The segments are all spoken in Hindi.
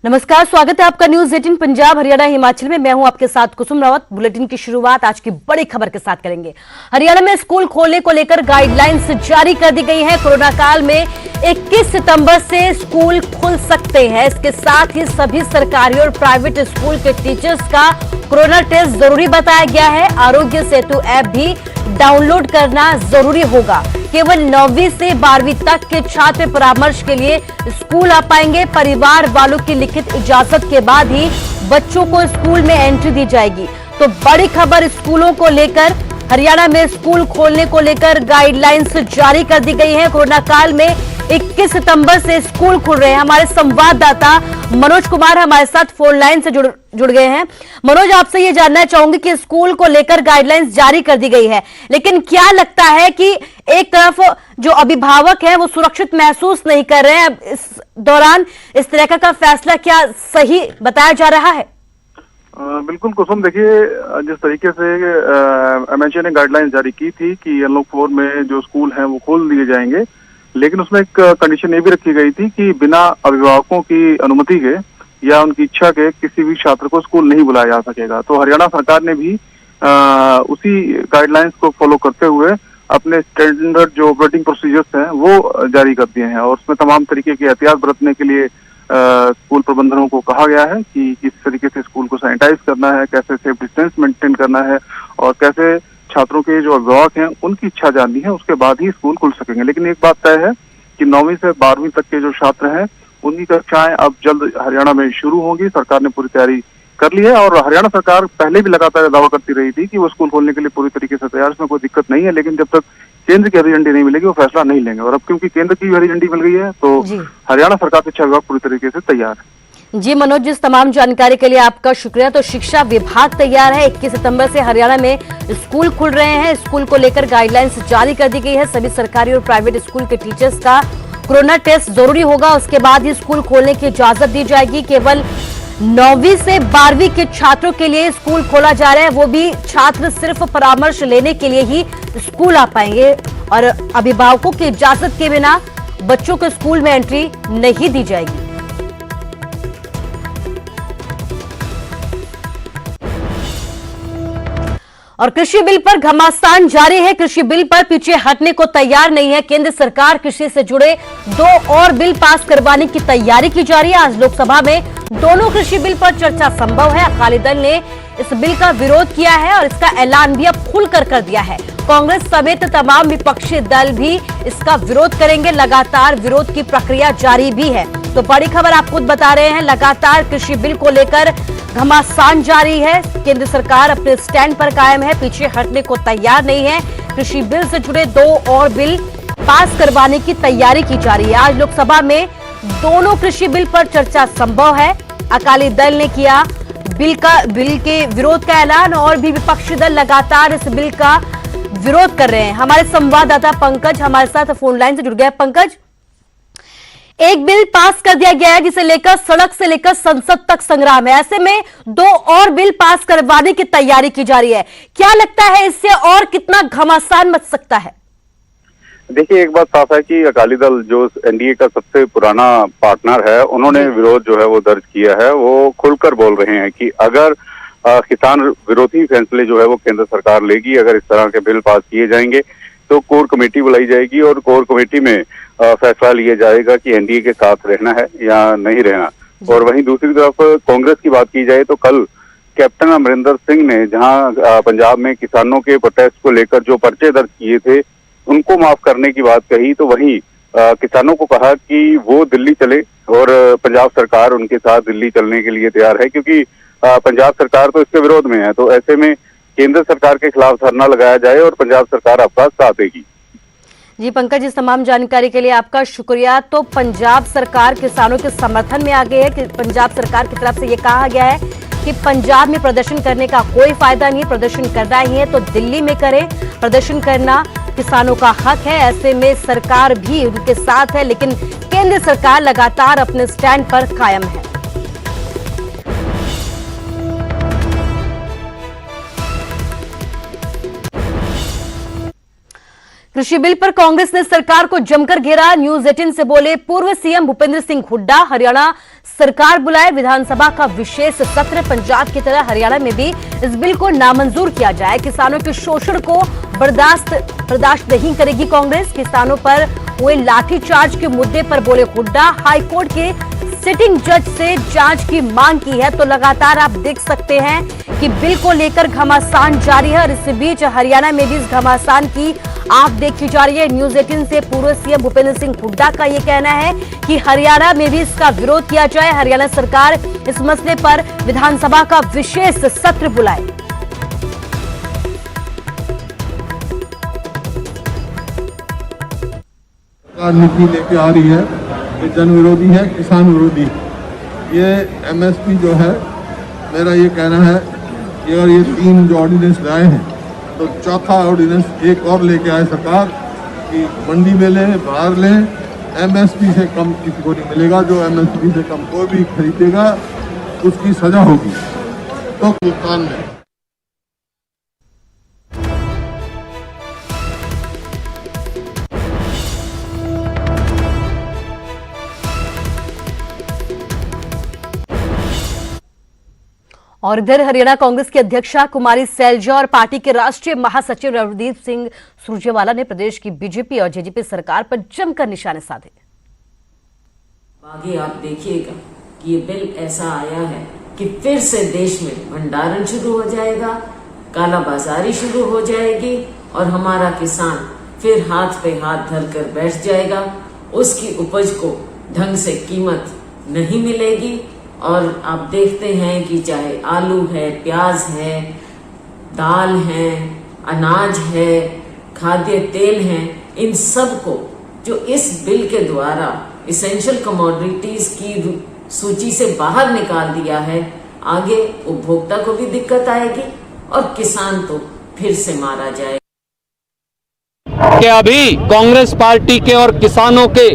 नमस्कार, स्वागत है आपका न्यूज 18 पंजाब हरियाणा हिमाचल में। मैं हूं आपके साथ कुसुम रावत। बुलेटिन की शुरुआत आज की बड़ी खबर के साथ करेंगे। हरियाणा में स्कूल खोलने को लेकर गाइडलाइंस जारी कर दी गई है। कोरोना काल में 21 सितंबर से स्कूल खुल सकते हैं। इसके साथ ही सभी सरकारी और प्राइवेट स्कूल के टीचर्स का कोरोना टेस्ट जरूरी बताया गया है। आरोग्य सेतु ऐप भी डाउनलोड करना जरूरी होगा। केवल 9वीं से 12वीं तक के छात्र परामर्श के लिए स्कूल आ पाएंगे। परिवार वालों की लिखित इजाजत के बाद ही बच्चों को स्कूल में एंट्री दी जाएगी। तो बड़ी खबर स्कूलों को लेकर, हरियाणा में स्कूल खोलने को लेकर गाइडलाइंस जारी कर दी गई है। कोरोना काल में 21 सितंबर से स्कूल खुल रहे हैं। हमारे संवाददाता मनोज कुमार हमारे साथ फोन लाइन से जुड़ गए हैं। मनोज, आपसे ये जानना चाहूंगी कि स्कूल को लेकर गाइडलाइंस जारी कर दी गई है, लेकिन क्या लगता है कि एक तरफ जो अभिभावक हैं वो सुरक्षित महसूस नहीं कर रहे हैं, इस दौरान इस तरह का फैसला क्या सही बताया जा रहा है? बिल्कुल कुसुम, देखिए जिस तरीके से एमएचए ने गाइडलाइंस जारी की थी कि अनलॉक 4 में जो स्कूल हैं वो खोल दिए जाएंगे, लेकिन उसमें एक कंडीशन ये भी रखी गई थी कि बिना अभिभावकों की अनुमति के या उनकी इच्छा के किसी भी छात्र को स्कूल नहीं बुलाया जा सकेगा। तो हरियाणा सरकार ने भी उसी गाइडलाइंस को फॉलो करते हुए अपने स्टैंडर्ड जो ऑपरेटिंग प्रोसीजर्स हैं वो जारी कर दिए हैं, और उसमें तमाम तरीके के एहतियात बरतने के लिए स्कूल प्रबंधनों को कहा गया है कि किस तरीके से स्कूल को सैनिटाइज करना है, कैसे सेफ डिस्टेंस मेंटेन करना है, और कैसे छात्रों के जो अभिभावक हैं उनकी इच्छा जाननी है, उसके बाद ही स्कूल खुल सकेंगे। लेकिन एक बात तय है कि 9वीं से 12वीं तक के जो छात्र हैं उनकी कक्षाएं अब जल्द हरियाणा में शुरू होंगी। सरकार ने पूरी तैयारी कर ली है, और हरियाणा सरकार पहले भी लगातार दावा करती रही थी कि वो स्कूल खोलने के लिए पूरी तरीके से तैयार, इसमें कोई दिक्कत नहीं है। लेकिन जब तक केंद्र की हरी झंडी नहीं मिलेगी वो फैसला नहीं लेंगे, और अब क्योंकि केंद्र की हरी झंडी मिल गई है तो हरियाणा सरकार शिक्षा विभाग पूरी तरीके से तैयार है। जी मनोज, जिस तमाम जानकारी के लिए आपका शुक्रिया। तो शिक्षा विभाग तैयार है। 21 सितंबर से हरियाणा में स्कूल खुल रहे हैं। स्कूल को लेकर गाइडलाइंस जारी कर दी गई है। सभी सरकारी और प्राइवेट स्कूल के टीचर्स का कोरोना टेस्ट जरूरी होगा, उसके बाद ही स्कूल खोलने की इजाजत दी जाएगी। केवल 9वीं से 12वीं के छात्रों के लिए स्कूल खोला जा रहा है, वो भी छात्र सिर्फ परामर्श लेने के लिए ही स्कूल आ पाएंगे, और अभिभावकों की इजाजत के बिना बच्चों को स्कूल में एंट्री नहीं दी जाएगी। और कृषि बिल पर घमासान जारी है। कृषि बिल पर पीछे हटने को तैयार नहीं है केंद्र सरकार। कृषि से जुड़े 2 और बिल पास करवाने की तैयारी की जा रही है। आज लोकसभा में दोनों कृषि बिल पर चर्चा संभव है। अकाली दल ने इस बिल का विरोध किया है और इसका ऐलान भी अब खुलकर कर दिया है। कांग्रेस समेत तमाम विपक्षी दल भी इसका विरोध करेंगे। लगातार विरोध की प्रक्रिया जारी भी है। तो बड़ी खबर आप खुद बता रहे हैं, लगातार कृषि बिल को लेकर घमासान जारी है। केंद्र सरकार अपने स्टैंड पर कायम है, पीछे हटने को तैयार नहीं है। कृषि बिल से जुड़े 2 और बिल पास करवाने की तैयारी की जा रही है। आज लोकसभा में दोनों कृषि बिल पर चर्चा संभव है। अकाली दल ने किया बिल के विरोध का ऐलान, और भी विपक्षी दल लगातार इस बिल का विरोध कर रहे हैं। हमारे संवाददाता पंकज हमारे साथ फोन लाइन से जुड़ गया। पंकज, एक बिल पास कर दिया गया है जिसे लेकर सड़क से लेकर संसद तक संग्राम है। ऐसे में 2 और बिल पास करवाने की तैयारी की जा रही है। क्या लगता है इससे और कितना घमासान मच सकता है? देखिए, एक बात साफ है कि अकाली दल जो एनडीए का सबसे पुराना पार्टनर है, उन्होंने विरोध जो है वो दर्ज किया है। वो खुलकर बोल रहे हैं कि अगर किसान विरोधी फैसले जो है वो केंद्र सरकार लेगी, अगर इस तरह के बिल पास किए जाएंगे तो कोर कमेटी बुलाई जाएगी, और कोर कमेटी में फैसला लिया जाएगा कि एनडीए के साथ रहना है या नहीं रहना। और वहीं दूसरी तरफ कांग्रेस की बात की जाए तो कल कैप्टन अमरिंदर सिंह ने जहां पंजाब में किसानों के प्रोटेस्ट को लेकर जो पर्चे दर्ज किए थे उनको माफ करने की बात कही, तो वहीं किसानों को कहा कि वो दिल्ली चले, और पंजाब सरकार उनके साथ दिल्ली चलने के लिए तैयार है, क्योंकि पंजाब सरकार तो इसके विरोध में है। तो ऐसे में केंद्र सरकार के खिलाफ धरना लगाया जाए और पंजाब सरकार आपका साथ देगी। जी पंकज, इस तमाम जानकारी के लिए आपका शुक्रिया। तो पंजाब सरकार किसानों के समर्थन में आ गई है कि पंजाब सरकार की तरफ से ये कहा गया है कि पंजाब में प्रदर्शन करने का कोई फायदा नहीं, प्रदर्शन करना ही है तो दिल्ली में करें। प्रदर्शन करना किसानों का हक है। ऐसे में सरकार भी उनके साथ है, लेकिन केंद्र सरकार लगातार अपने स्टैंड पर कायम है। कृषि बिल पर कांग्रेस ने सरकार को जमकर घेरा। न्यूज 18 से बोले पूर्व सीएम भूपेंद्र सिंह हुड्डा। हरियाणा सरकार बुलाए विधानसभा का विशेष सत्र। पंजाब की तरह हरियाणा में भी इस बिल को नामंजूर किया जाए। किसानों के शोषण को बर्दाश्त नहीं करेगी कांग्रेस। किसानों पर हुए लाठीचार्ज के मुद्दे पर बोले हुड्डा। हाईकोर्ट के सिटिंग जज से जांच की मांग की है। तो लगातार आप देख सकते हैं कि बिल को लेकर घमासान जारी है और इस बीच हरियाणा में भी इस घमासान की आप देखी जा रही है। न्यूज 18 से पूर्व सीएम भूपेंद्र सिंह हुड्डा का यह कहना है कि हरियाणा में भी इसका विरोध किया जाए। हरियाणा सरकार इस मसले पर विधानसभा का विशेष सत्र बुलाए। नीति लेके आ रही है, ये जन विरोधी है, किसान विरोधी। ये एमएसपी जो है, मेरा ये कहना है कि अगर ये 3 जो ऑर्डिनेंस लाए हैं तो चौथा ऑर्डिनेंस एक और लेके आए सरकार कि मंडी में लें, बाहर लें, एमएसपी से कम किसी को नहीं मिलेगा। जो एमएसपी से कम कोई भी खरीदेगा उसकी सजा होगी। तो भुगतान में और इधर हरियाणा कांग्रेस की अध्यक्षा कुमारी सैलजा और पार्टी के राष्ट्रीय महासचिव रणदीप सिंह सुरजेवाला ने प्रदेश की बीजेपी और जेजेपी सरकार पर जमकर निशाने साधे। आगे आप देखिएगा कि ये बिल ऐसा आया है कि फिर से देश में भंडारण शुरू हो जाएगा, कालाबाजारी शुरू हो जाएगी और हमारा किसान फिर हाथ पे हाथ धरकर बैठ जाएगा। उसकी उपज को ढंग से कीमत नहीं मिलेगी। और आप देखते हैं कि चाहे आलू है, प्याज है, दाल है, अनाज है, खाद्य तेल है, इन सब को जो इस बिल के द्वारा इसेंशियल कमोडिटीज की सूची से बाहर निकाल दिया है, आगे उपभोक्ता को भी दिक्कत आएगी और किसान तो फिर से मारा जाएगा। कि अभी कांग्रेस पार्टी के और किसानों के,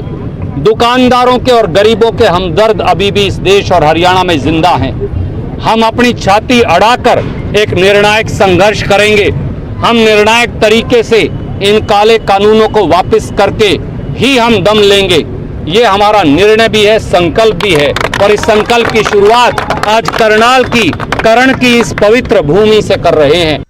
दुकानदारों के और गरीबों के हमदर्द अभी भी इस देश और हरियाणा में जिंदा हैं। हम अपनी छाती अड़ाकर एक निर्णायक संघर्ष करेंगे। हम निर्णायक तरीके से इन काले कानूनों को वापस करके ही हम दम लेंगे। ये हमारा निर्णय भी है, संकल्प भी है और इस संकल्प की शुरुआत आज करनाल की करण की इस पवित्र भूमि से कर रहे हैं।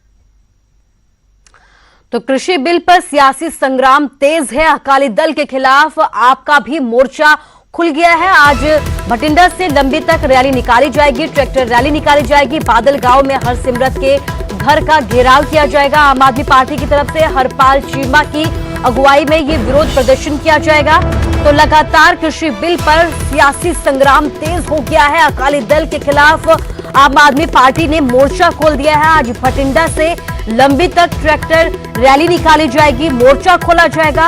तो कृषि बिल पर सियासी संग्राम तेज है। अकाली दल के खिलाफ आपका भी मोर्चा खुल गया है। आज भटिंडा से लंबी तक रैली निकाली जाएगी, ट्रैक्टर रैली निकाली जाएगी। बादल गांव में हरसिमरत के घर का घेराव किया जाएगा। आम आदमी पार्टी की तरफ से हरपाल चीमा की अगुवाई में ये विरोध प्रदर्शन किया जाएगा। तो लगातार कृषि बिल पर सियासी संग्राम तेज हो गया है। अकाली दल के खिलाफ आम आदमी पार्टी ने मोर्चा खोल दिया है। आज भटिंडा से लंबी तक ट्रैक्टर रैली निकाली जाएगी, मोर्चा खोला जाएगा।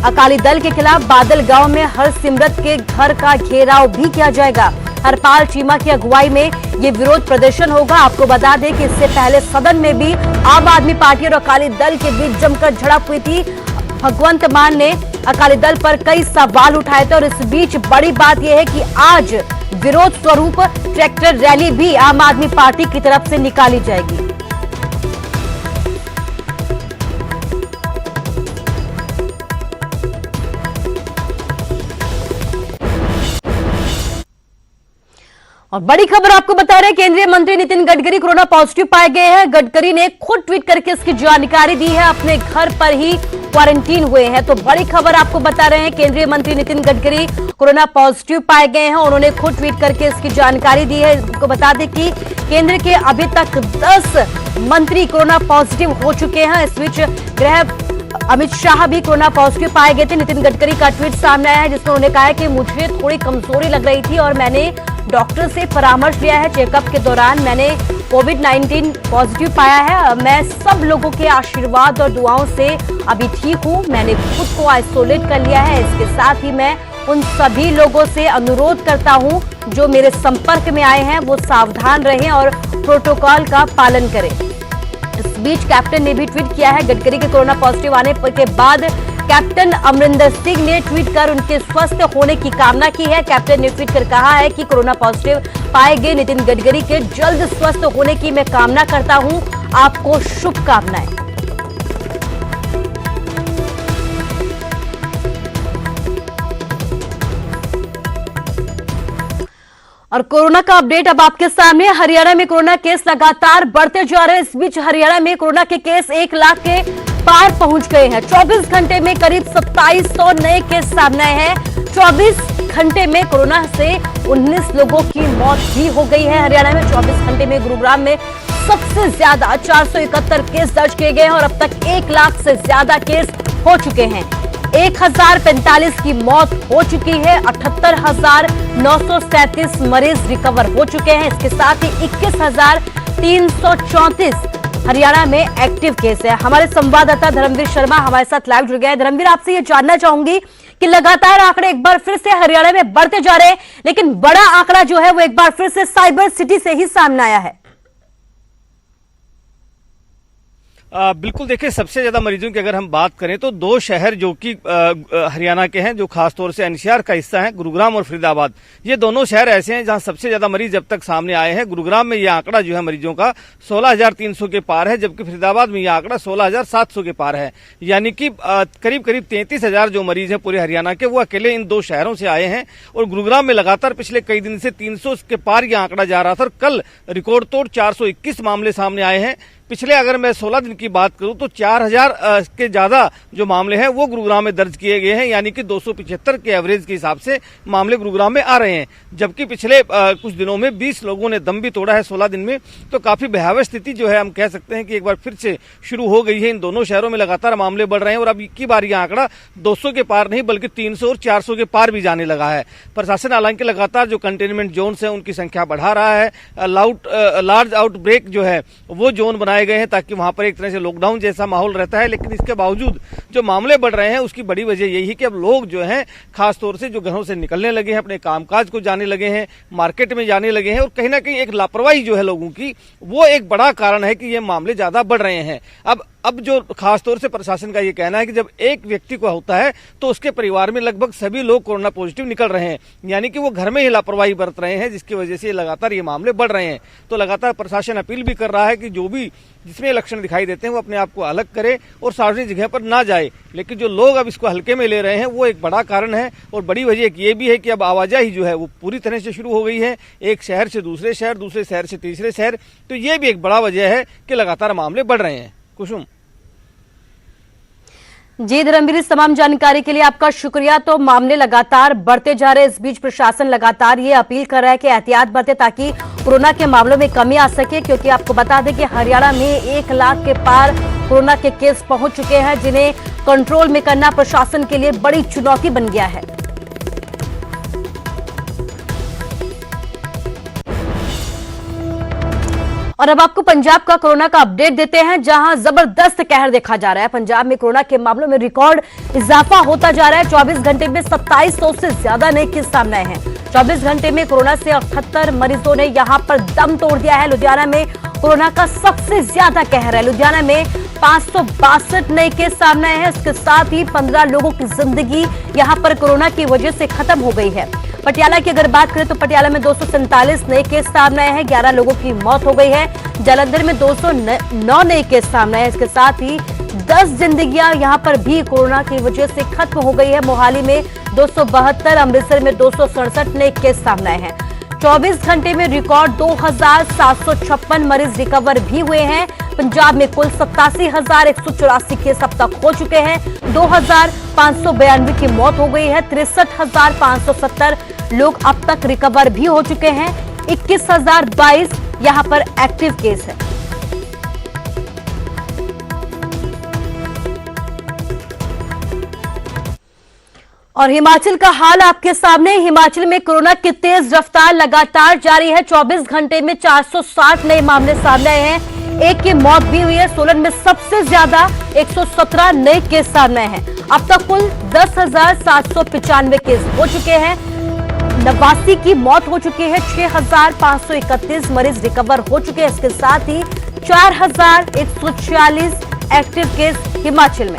अकाली दल के खिलाफ बादल गांव में हरसिमरत के घर का घेराव भी किया जाएगा। हरपाल चीमा की अगुवाई में ये विरोध प्रदर्शन होगा। आपको बता दें कि इससे पहले सदन में भी आम आदमी पार्टी और अकाली दल के बीच जमकर झड़प हुई थी। भगवंत मान ने अकाली दल पर कई सवाल उठाए थे और इस बीच बड़ी बात यह है कि आज विरोध स्वरूप ट्रैक्टर रैली भी आम आदमी पार्टी की तरफ से निकाली जाएगी। और बड़ी खबर आपको बता रहे हैं, केंद्रीय मंत्री नितिन गडकरी कोरोना पॉजिटिव पाए गए हैं। गडकरी ने खुद ट्वीट करके इसकी जानकारी दी है। अपने घर पर ही क्वारंटीन हुए हैं। तो बड़ी खबर आपको बता रहे हैं, केंद्रीय मंत्री नितिन गडकरी कोरोना पॉजिटिव पाए गए हैं। उन्होंने खुद ट्वीट करके इसकी जानकारी दी है। आपको बता दें कि केंद्र के अभी तक 10 मंत्री कोरोना पॉजिटिव हो चुके हैं। इस बीच गृह अमित शाह भी कोरोना पॉजिटिव पाए गए थे। नितिन गडकरी का ट्वीट सामने आया है जिसमें उन्होंने कहा है कि मुझे थोड़ी कमजोरी लग रही थी और मैंने डॉक्टर से परामर्श लिया है। चेकअप के दौरान मैंने कोविड-19 पॉजिटिव पाया है। मैं सब लोगों के आशीर्वाद और दुआओं से अभी ठीक हूं। मैंने खुद को आइसोलेट कर लिया है। इसके साथ ही मैं उन सभी लोगों से अनुरोध करता हूं जो मेरे संपर्क में आए हैं वो सावधान रहें और प्रोटोकॉल का पालन करें। इस बीच कैप्टन ने भी ट्वीट किया है। गडकरी के कोरोना पॉजिटिव आने के बाद कैप्टन अमरिंदर सिंह ने ट्वीट कर उनके स्वस्थ होने की कामना की है। कैप्टन ने ट्वीट कर कहा है कि कोरोना पॉजिटिव पाए गए नितिन गडकरी के जल्द स्वस्थ होने की मैं कामना करता हूं। आपको शुभकामनाएं। और कोरोना का अपडेट अब आपके सामने। हरियाणा में कोरोना केस लगातार बढ़ते जा रहे हैं। इस बीच हरियाणा में कोरोना के केस 1 लाख के पार पहुंच गए हैं। 24 घंटे में करीब 2700 नए केस सामने आए हैं। 24 घंटे में कोरोना से 19 लोगों की मौत भी हो गई है। हरियाणा में 24 घंटे में गुरुग्राम में सबसे ज्यादा 471 केस दर्ज किए गए हैं और अब तक 1 लाख से ज्यादा केस हो चुके हैं। 1045 की मौत हो चुकी है। 78,937 मरीज रिकवर हो चुके हैं। इसके साथ ही 21,334 हरियाणा में एक्टिव केस है। हमारे संवाददाता धर्मवीर शर्मा हमारे साथ लाइव जुड़ गए हैं। धर्मवीर, आपसे ये जानना चाहूंगी कि लगातार आंकड़े एक बार फिर से हरियाणा में बढ़ते जा रहे हैं, लेकिन बड़ा आंकड़ा जो है वो एक बार फिर से साइबर सिटी से ही सामने आया है। बिल्कुल, देखिए, सबसे ज्यादा मरीजों की अगर हम बात करें तो 2 शहर जो कि हरियाणा के हैं, जो खासतौर से एनसीआर का हिस्सा है, गुरुग्राम और फरीदाबाद। ये दोनों शहर ऐसे हैं जहां सबसे ज्यादा मरीज अब तक सामने आए हैं। गुरुग्राम में यह आंकड़ा जो है मरीजों का 16,300 के पार है, जबकि फरीदाबाद में यह आंकड़ा 16,700 के पार है। यानी कि करीब करीब 33,000 जो मरीज हैं पूरे हरियाणा के, वो अकेले इन 2 शहरों से आए हैं। और गुरुग्राम में लगातार पिछले कई दिन से 300 के पार यह आंकड़ा जा रहा था और कल रिकॉर्ड तोड़ 421 मामले सामने आए हैं। पिछले अगर मैं 16 दिन की बात करूं तो 4,000 के ज्यादा जो मामले हैं वो गुरुग्राम में दर्ज किए गए हैं। यानी कि 275 के एवरेज के हिसाब से मामले गुरुग्राम में आ रहे हैं। जबकि पिछले कुछ दिनों में 20 लोगों ने दम भी तोड़ा है 16 दिन में। तो काफी भयावह स्थिति जो है हम कह सकते हैं कि एक बार फिर से शुरू हो गई है। इन दोनों शहरों में लगातार मामले बढ़ रहे हैं और अब की बार यह आंकड़ा 200 के पार नहीं बल्कि 300 और 400 के पार भी जाने लगा है। प्रशासन हालांकि लगातार जो कंटेनमेंट जोन है उनकी संख्या बढ़ा रहा है। लार्ज आउटब्रेक जो है वो जोन बनाए गए हैं ताकि वहां पर एक तरह से लॉकडाउन जैसा माहौल रहता है। लेकिन इसके बावजूद जो मामले बढ़ रहे हैं उसकी बड़ी वजह यही है कि अब लोग जो हैं खासतौर से जो घरों से निकलने लगे हैं, अपने कामकाज को जाने लगे हैं, मार्केट में जाने लगे हैं और कहीं ना कहीं एक लापरवाही जो है लोगों की, वो एक बड़ा कारण है कि ये मामले ज्यादा बढ़ रहे हैं। अब जो खासतौर से प्रशासन का ये कहना है कि जब एक व्यक्ति को होता है तो उसके परिवार में लगभग सभी लोग कोरोना पॉजिटिव निकल रहे हैं। यानी कि वो घर में ही लापरवाही बरत रहे हैं, जिसकी वजह से लगातार ये मामले बढ़ रहे हैं। तो लगातार प्रशासन अपील भी कर रहा है कि जो भी जिसमें लक्षण दिखाई देते हैं वो अपने आप को अलग करे और सार्वजनिक जगह पर ना जाए। लेकिन जो लोग अब इसको हल्के में ले रहे हैं वो एक बड़ा कारण है। और बड़ी वजह ये भी है कि अब आवाजाही जो है वो पूरी तरह से शुरू हो गई है, एक शहर से दूसरे शहर, दूसरे शहर से तीसरे शहर। तो ये भी एक बड़ा वजह है कि लगातार मामले बढ़ रहे हैं। कुसुम जी धर्मवीर, इस तमाम जानकारी के लिए आपका शुक्रिया। तो मामले लगातार बढ़ते जा रहे हैं। इस बीच प्रशासन लगातार ये अपील कर रहा है कि एहतियात बरते ताकि कोरोना के मामलों में कमी आ सके, क्योंकि आपको बता दें कि हरियाणा में 1 लाख के पार कोरोना के केस पहुंच चुके हैं, जिन्हें कंट्रोल में करना प्रशासन के लिए बड़ी चुनौती बन गया है। और अब आपको पंजाब का कोरोना का अपडेट देते हैं, जहां जबरदस्त कहर देखा जा रहा है। पंजाब में कोरोना के मामलों में रिकॉर्ड इजाफा होता जा रहा है। 24 घंटे में 2700 से ज्यादा नए केस सामने आए हैं। 24 घंटे में कोरोना से 78 मरीजों ने यहां पर दम तोड़ दिया है। लुधियाना में कोरोना का सबसे ज्यादा कहर है। लुधियाना में 562 नए केस सामने आए हैं। इसके साथ ही 15 लोगों की जिंदगी यहां पर कोरोना की वजह से खत्म हो गई है। पटियाला की अगर बात करें तो पटियाला में 247 नए केस सामने आए हैं। 11 लोगों की मौत हो गई है। जालंधर में 209 नए केस सामने आए। इसके साथ ही 10 जिंदगियां यहां पर भी कोरोना की वजह से खत्म हो गई है। मोहाली में 272, अमृतसर में 267 नए केस सामने आए हैं। 24 घंटे में रिकॉर्ड 2,756 मरीज रिकवर भी हुए हैं। पंजाब में कुल 87,184 केस अब तक हो चुके हैं। 2,592 की मौत हो गई है। 63,570 लोग अब तक रिकवर भी हो चुके हैं। 21,022 यहां पर एक्टिव केस है। और हिमाचल का हाल आपके सामने। हिमाचल में कोरोना की तेज रफ्तार लगातार जारी है। 24 घंटे में 460 नए मामले सामने आए हैं। 1 की मौत भी हुई है। सोलन में सबसे ज्यादा 117 नए केस सामने आए हैं। अब तक कुल 10,795 केस हो चुके हैं। 89 की मौत हो चुकी है। 6,531 मरीज रिकवर हो चुके हैं। इसके साथ ही 4,146 एक्टिव केस हिमाचल में।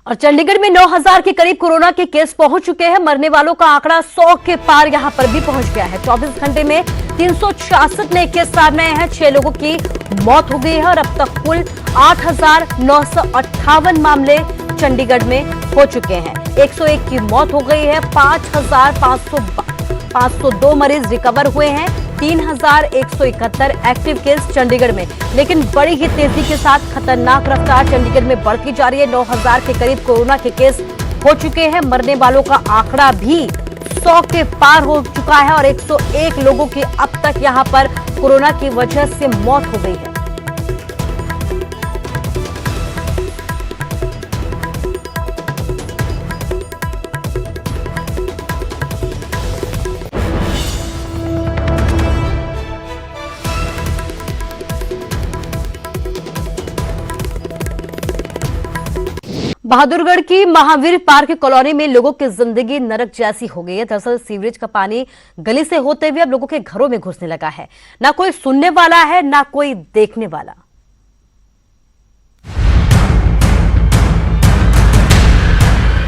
और चंडीगढ़ में 9,000 के करीब कोरोना के केस पहुंच चुके हैं। मरने वालों का आंकड़ा 100 के पार यहां पर भी पहुंच गया है। 24 घंटे में 366 नए केस सामने आए हैं। 6 लोगों की मौत हो गई है और अब तक कुल 8,958 मामले चंडीगढ़ में हो चुके हैं। 101 की मौत हो गई है। 5,502 मरीज रिकवर हुए हैं। 3,171 एक्टिव केस चंडीगढ़ में, लेकिन बड़ी ही तेजी के साथ खतरनाक रफ्तार चंडीगढ़ में बढ़ती जा रही है। 9,000 के करीब कोरोना के केस हो चुके हैं। मरने वालों का आंकड़ा भी 100 के पार हो चुका है और 101 लोगों की अब तक यहां पर कोरोना की वजह से मौत हो गई है। बहादुरगढ़ की महावीर पार्क कॉलोनी में लोगों की जिंदगी नरक जैसी हो गई है। दरअसल सीवरेज का पानी गली से होते हुए अब लोगों के घरों में घुसने लगा है। ना कोई सुनने वाला है, ना कोई देखने वाला।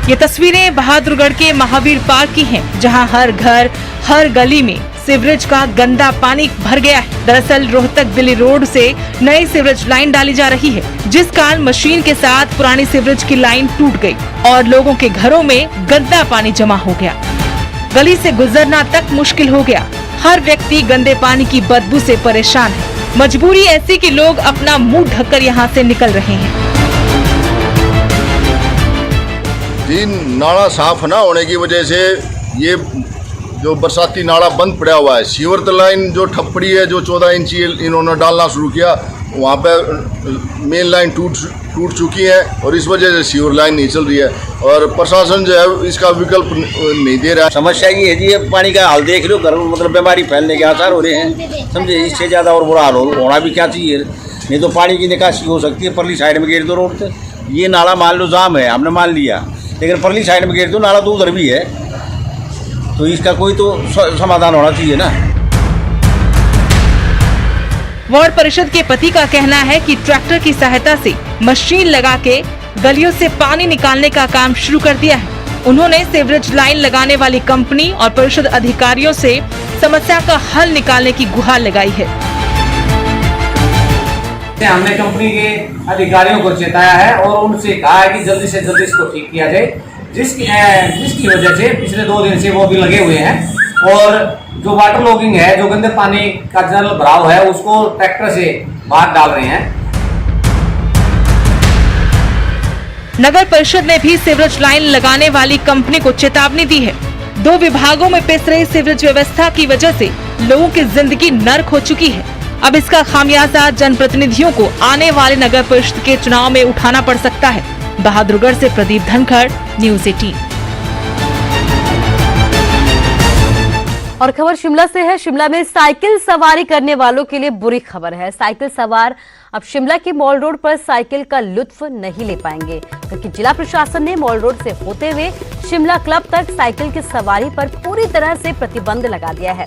ये तस्वीरें बहादुरगढ़ के महावीर पार्क की हैं, जहां हर घर, हर गली में सीवरेज का गंदा पानी भर गया है। दरअसल रोहतक दिल्ली रोड से नई सीवरेज लाइन डाली जा रही है, जिस कारण मशीन के साथ पुरानी सीवरेज की लाइन टूट गई और लोगों के घरों में गंदा पानी जमा हो गया। गली से गुजरना तक मुश्किल हो गया। हर व्यक्ति गंदे पानी की बदबू से परेशान है। मजबूरी ऐसी कि लोग अपना मुंह ढककर यहाँ से निकल रहे हैं। नाला साफ न होने की वजह से ये जो बरसाती नाला बंद पड़ा हुआ है। सीवर लाइन जो ठप पड़ी है, जो 14 इंची इन्होंने डालना शुरू किया, वहाँ पे मेन लाइन टूट चुकी है और इस वजह से सीवर लाइन नहीं चल रही है और प्रशासन जो है इसका विकल्प नहीं दे रहा है। समस्या ये है जी, ये पानी का हाल देख लो, घर मतलब बीमारी फैलने के आसार हो रहे हैं, समझे। इससे ज़्यादा और बुरा हाल होना भी क्या चाहिए। नहीं तो पानी की निकासी हो सकती है। परली साइड में घेर दो रोड से, ये नाला मान लो जाम है, हमने मान लिया, लेकिन परली साइड में घेर दो, नाला तो उधर भी है, तो इसका कोई तो समाधान होना चाहिए ना। वार्ड परिषद के पति का कहना है कि ट्रैक्टर की सहायता से मशीन लगा के गलियों से पानी निकालने का काम शुरू कर दिया है। उन्होंने सीवरेज लाइन लगाने वाली कंपनी और परिषद अधिकारियों से समस्या का हल निकालने की गुहार लगाई है। हमने कंपनी के अधिकारियों को चेताया है और उनसे कहा है कि जल्दी से जल्दी इसको ठीक किया जाए, जिसकी वजह से पिछले 2 दिन से वो भी लगे हुए हैं और जो वाटर लॉगिंग है, जो गंदे पानी का जल भराव है, उसको ट्रैक्टर से बाहर डाल रहे हैं। नगर परिषद ने भी सीवरेज लाइन लगाने वाली कंपनी को चेतावनी दी है। 2 विभागों में पिस रही सीवरेज व्यवस्था की वजह से लोगों की जिंदगी नर्क हो चुकी है। अब इसका खामियाजा जनप्रतिनिधियों को आने वाले नगर परिषद के चुनाव में उठाना पड़ सकता है। बहादुरगढ़ से प्रदीप धनखड़, न्यूज़ 18। और खबर शिमला से है। शिमला में साइकिल सवारी करने वालों के लिए बुरी खबर है। साइकिल सवार अब शिमला के मॉल रोड पर साइकिल का लुत्फ नहीं ले पाएंगे, क्योंकि जिला प्रशासन ने मॉल रोड से होते हुए शिमला क्लब तक साइकिल की सवारी पर पूरी तरह से प्रतिबंध लगा दिया है।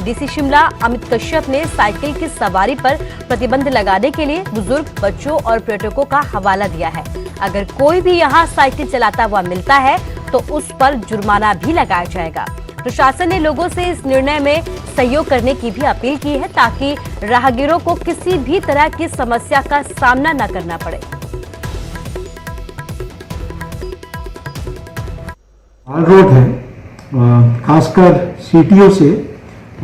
डीसी शिमला अमित कश्यप ने साइकिल की सवारी पर प्रतिबंध लगाने के लिए बुजुर्ग, बच्चों और पर्यटकों का हवाला दिया है। अगर कोई भी यहां साइकिल चलाता हुआ मिलता है तो उस पर जुर्माना भी लगाया जाएगा। प्रशासन ने लोगों से इस निर्णय में सहयोग करने की भी अपील की है, ताकि राहगीरों को किसी भी तरह की समस्या का सामना न करना पड़े। मॉल रोड है, खासकर सीटीओ से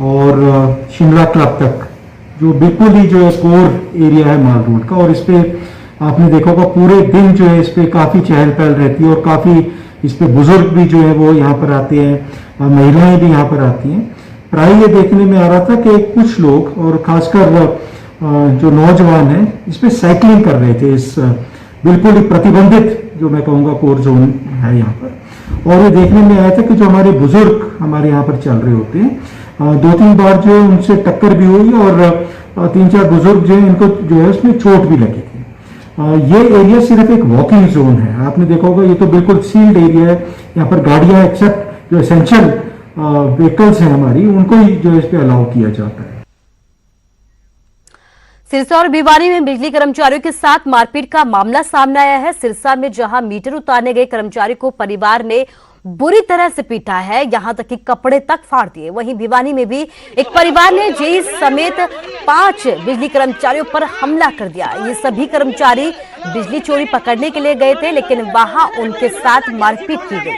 और शिमला क्लब तक, जो बिल्कुल ही जो है कोर एरिया है मॉल रोड का, और इस पे आपने देखा होगा पूरे दिन जो है इस पे काफी चहल पहल रहती है और काफी इस पे बुजुर्ग भी जो है वो यहाँ पर आते हैं, महिलाएं भी यहाँ पर आती हैं। प्राय ये देखने में आ रहा था कि कुछ लोग और खासकर जो नौजवान हैं इस पे साइकिलिंग कर रहे थे, इस बिल्कुल ही प्रतिबंधित जो मैं कहूँगा कोर जोन है यहाँ पर। और ये देखने में आया था कि जो हमारे बुजुर्ग हमारे यहाँ पर चल रहे होते हैं, 2-3 बार जो उनसे टक्कर भी हुई और 3-4 बुजुर्ग जो है इनको जो है उसमें चोट भी लगी थी। ये एरिया सिर्फ एक वॉकिंग जोन है, आपने देखा होगा ये तो बिल्कुल सील्ड एरिया है। यहाँ पर गाड़ियां एक्सेप्ट जो एसेंशियल व्हीकल्स हैं हमारी, उनको ही जो इस पे अलाउ किया जाता है। सिरसा और भिवानी में बिजली कर्मचारियों के साथ मारपीट का मामला सामने आया है। सिरसा में जहां मीटर उतारने गए कर्मचारी को परिवार ने बुरी तरह से पीटा है, यहां तक कि कपड़े तक फाड़ दिए। वहीं भिवानी में भी एक परिवार ने जेई समेत 5 बिजली कर्मचारियों पर हमला कर दिया। ये सभी कर्मचारी बिजली चोरी पकड़ने के लिए गए थे, लेकिन वहां उनके साथ मारपीट की गई।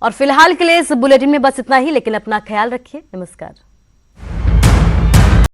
और फिलहाल के लिए इस बुलेटिन में बस इतना ही, लेकिन अपना ख्याल रखिए। नमस्कार।